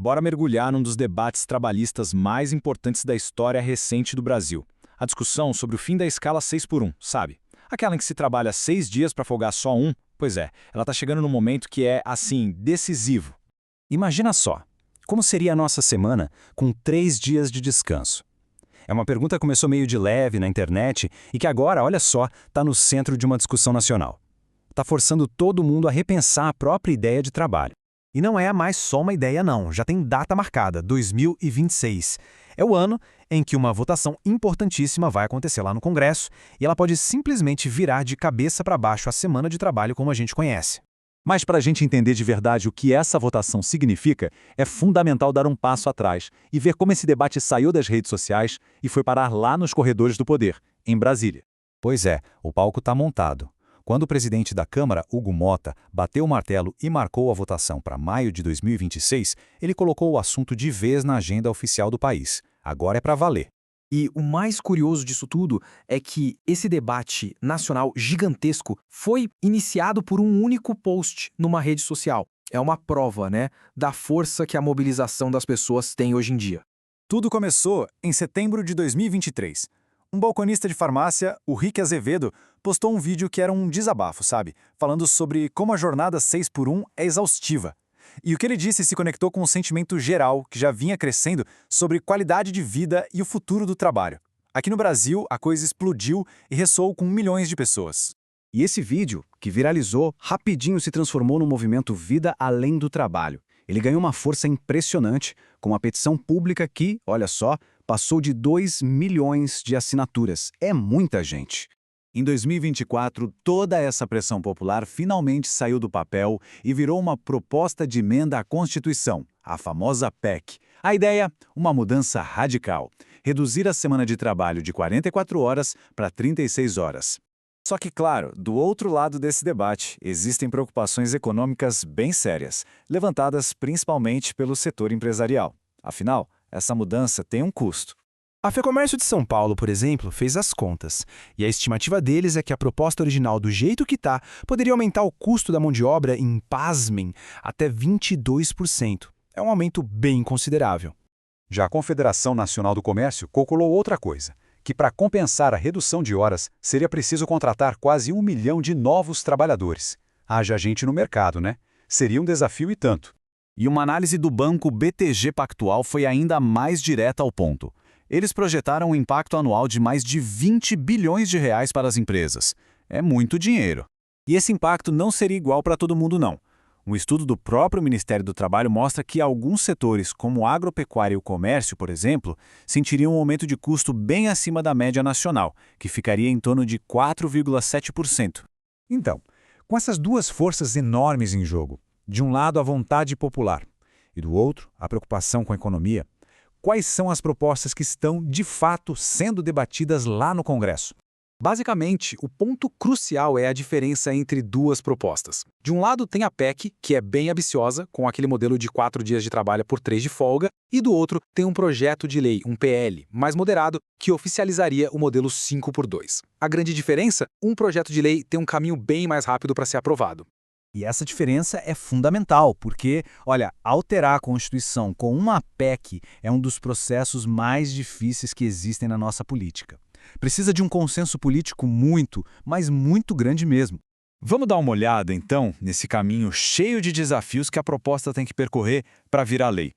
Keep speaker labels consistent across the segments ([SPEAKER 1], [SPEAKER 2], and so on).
[SPEAKER 1] bora mergulhar num dos debates trabalhistas mais importantes da história recente do Brasil. A discussão sobre o fim da escala 6 por 1, sabe? Aquela em que se trabalha 6 dias para folgar só um. Pois é, ela está chegando num momento que é, assim, decisivo.
[SPEAKER 2] Imagina só, como seria a nossa semana com 3 dias de descanso? É uma pergunta que começou meio de leve na internet e que agora, olha só, está no centro de uma discussão nacional. Está forçando todo mundo a repensar a própria ideia de trabalho.
[SPEAKER 3] E não é mais só uma ideia não, já tem data marcada, 2026. É o ano em que uma votação importantíssima vai acontecer lá no Congresso e ela pode simplesmente virar de cabeça para baixo a semana de trabalho como a gente conhece.
[SPEAKER 4] Mas para a gente entender de verdade o que essa votação significa, é fundamental dar um passo atrás e ver como esse debate saiu das redes sociais e foi parar lá nos corredores do poder, em Brasília.
[SPEAKER 2] Pois é, o palco está montado. Quando o presidente da Câmara, Hugo Mota, bateu o martelo e marcou a votação para maio de 2026, ele colocou o assunto de vez na agenda oficial do país. Agora é para valer.
[SPEAKER 3] E o mais curioso disso tudo é que esse debate nacional gigantesco foi iniciado por um único post numa rede social. É uma prova, né, da força que a mobilização das pessoas tem hoje em dia.
[SPEAKER 1] Tudo começou em setembro de 2023. Um balconista de farmácia, o Rick Azevedo, postou um vídeo que era um desabafo, sabe? Falando sobre como a jornada 6 por 1 é exaustiva. E o que ele disse se conectou com um sentimento geral que já vinha crescendo sobre qualidade de vida e o futuro do trabalho. Aqui no Brasil, a coisa explodiu e ressoou com milhões de pessoas.
[SPEAKER 5] E esse vídeo, que viralizou, rapidinho se transformou no movimento Vida Além do Trabalho. Ele ganhou uma força impressionante, com uma petição pública que, olha só, passou de 2 milhões de assinaturas. É muita gente.
[SPEAKER 4] Em 2024, toda essa pressão popular finalmente saiu do papel e virou uma proposta de emenda à Constituição, a famosa PEC. A ideia? Uma mudança radical. Reduzir a semana de trabalho de 44 horas para 36 horas. Só que, claro, do outro lado desse debate, existem preocupações econômicas bem sérias, levantadas principalmente pelo setor empresarial. Afinal, essa mudança tem um custo.
[SPEAKER 3] A Fecomércio de São Paulo, por exemplo, fez as contas, e a estimativa deles é que a proposta original do jeito que está poderia aumentar o custo da mão de obra em, pasmem, até 22%. É um aumento bem considerável.
[SPEAKER 4] Já a Confederação Nacional do Comércio calculou outra coisa, que para compensar a redução de horas seria preciso contratar quase 1 milhão de novos trabalhadores. Haja gente no mercado, né? Seria um desafio e tanto.
[SPEAKER 5] E uma análise do banco BTG Pactual foi ainda mais direta ao ponto. Eles projetaram um impacto anual de mais de 20 bilhões de reais para as empresas. É muito dinheiro.
[SPEAKER 4] E esse impacto não seria igual para todo mundo, não. Um estudo do próprio Ministério do Trabalho mostra que alguns setores, como o agropecuário e o comércio, por exemplo, sentiriam um aumento de custo bem acima da média nacional, que ficaria em torno de 4,7%. Então, com essas duas forças enormes em jogo, de um lado a vontade popular e do outro a preocupação com a economia, quais são as propostas que estão, de fato, sendo debatidas lá no Congresso?
[SPEAKER 3] Basicamente, o ponto crucial é a diferença entre duas propostas. De um lado tem a PEC, que é bem ambiciosa, com aquele modelo de 4 dias de trabalho por 3 de folga, e do outro tem um projeto de lei, um PL, mais moderado, que oficializaria o modelo 5 por 2. A grande diferença? Um projeto de lei tem um caminho bem mais rápido para ser aprovado.
[SPEAKER 2] E essa diferença é fundamental, porque, olha, alterar a Constituição com uma PEC é um dos processos mais difíceis que existem na nossa política. Precisa de um consenso político muito, mas muito grande mesmo.
[SPEAKER 1] Vamos dar uma olhada, então, nesse caminho cheio de desafios que a proposta tem que percorrer para virar lei,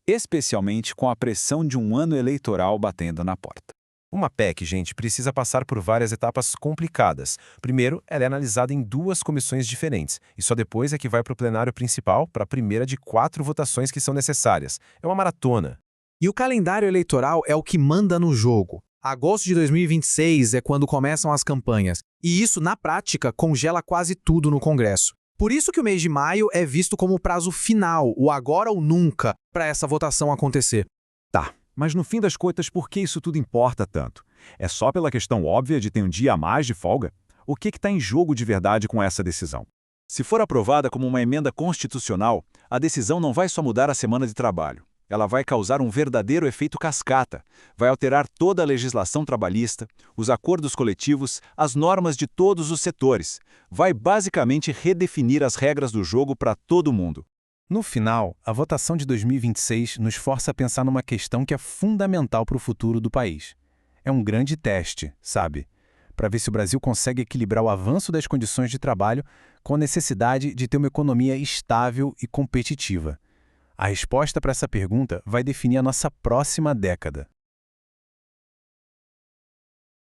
[SPEAKER 1] especialmente com a pressão de um ano eleitoral batendo na porta.
[SPEAKER 3] Uma PEC, gente, precisa passar por várias etapas complicadas. Primeiro, ela é analisada em 2 comissões diferentes, e só depois é que vai para o plenário principal, para a primeira de 4 votações que são necessárias. É uma maratona. E o calendário eleitoral é o que manda no jogo. Agosto de 2026 é quando começam as campanhas, e isso, na prática, congela quase tudo no Congresso. Por isso que o mês de maio é visto como o prazo final, o agora ou nunca, para essa votação acontecer.
[SPEAKER 4] Tá, mas no fim das contas, por que isso tudo importa tanto? É só pela questão óbvia de ter um dia a mais de folga? O que está em jogo de verdade com essa decisão? Se for aprovada como uma emenda constitucional, a decisão não vai só mudar a semana de trabalho. Ela vai causar um verdadeiro efeito cascata, vai alterar toda a legislação trabalhista, os acordos coletivos, as normas de todos os setores, vai basicamente redefinir as regras do jogo para todo mundo.
[SPEAKER 3] No final, a votação de 2026 nos força a pensar numa questão que é fundamental para o futuro do país. É um grande teste, sabe? Para ver se o Brasil consegue equilibrar o avanço das condições de trabalho com a necessidade de ter uma economia estável e competitiva. A resposta para essa pergunta vai definir a nossa próxima década.